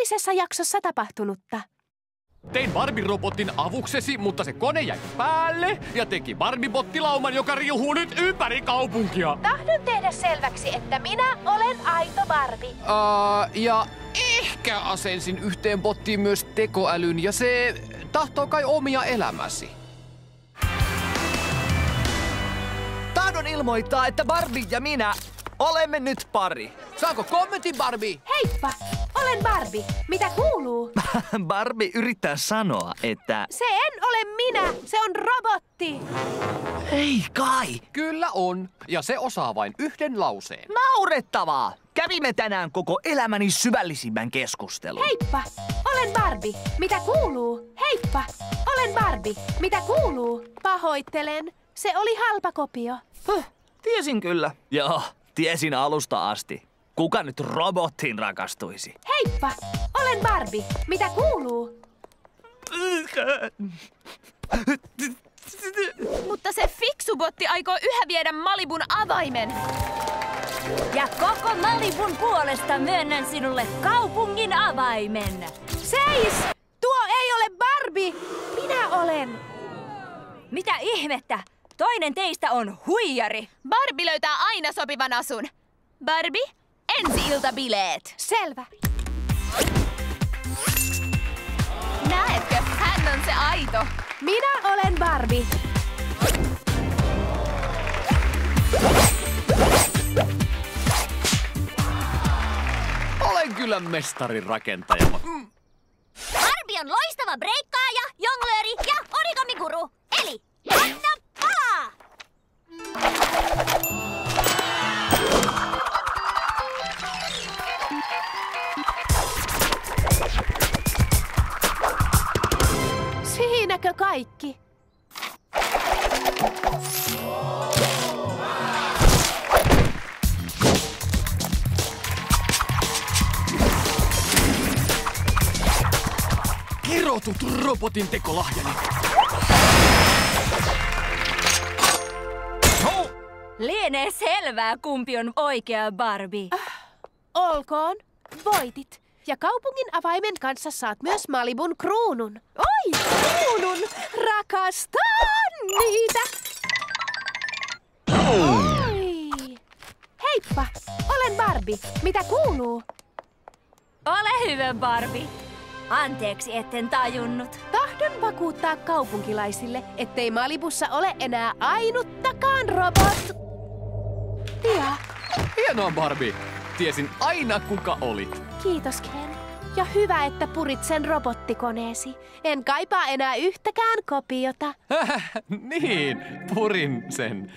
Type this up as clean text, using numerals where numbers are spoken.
edellisessä jaksossa tapahtunutta. Tein Barbie-robotin avuksesi, mutta se kone jäi päälle ja teki Barbie-bottilauman, joka riuhuu nyt ympäri kaupunkia. Tahdon tehdä selväksi, että minä olen aito Barbie. Ja ehkä asensin yhteen bottiin myös tekoälyn ja se tahtoo kai omia elämäsi. Tahdon ilmoittaa, että Barbie ja minä olemme nyt pari. Saanko kommentin, Barbie? Heippa, olen Barbie. Mitä kuuluu? Barbie yrittää sanoa, että... Se en ole minä, se on robotti. Ei kai! Kyllä on, ja se osaa vain yhden lauseen. Naurettavaa! Kävimme tänään koko elämäni syvällisimmän keskustelun. Heippa, olen Barbie. Mitä kuuluu? Heippa, olen Barbie. Mitä kuuluu? Pahoittelen. Se oli halpa kopio. Tiesin kyllä. Joo, tiesin alusta asti. Kuka nyt robottiin rakastuisi? Heippa, olen Barbie. Mitä kuuluu? Mutta se fiksu botti aikoo yhä viedä Malibun avaimen. Ja koko Malibun puolesta myönnän sinulle kaupungin avaimen. Seis! Tuo ei ole Barbie! Minä olen. Mitä ihmettä? Toinen teistä on huijari. Barbie löytää aina sopivan asun. Barbie, ensi-iltabileet. Selvä. Näetkö? Hän on se aito. Minä olen Barbie. Olen kyllä mestarin rakentaja. Barbie on loistava breikkaaja, jonglööri ja origamiguru. Eli anna palaa! Siinäkö kaikki? Kirotut robotin tekolahjani. Lienee selvää, kumpi on oikea Barbie. Olkoon, voitit. Ja kaupungin avaimen kanssa saat myös Malibun kruunun. Oi, kruunun! Rakastan niitä! Oi! Heippa, olen Barbie. Mitä kuuluu? Ole hyvä, Barbie. Anteeksi, etten tajunnut. Tahdon vakuuttaa kaupunkilaisille, ettei Malibussa ole enää ainuttakaan robottia. Hienoa, Barbie. Tiesin aina, kuka olit. Kiitos, Ken. Ja hyvä, että purit sen robottikoneesi. En kaipaa enää yhtäkään kopiota. Niin, purin sen.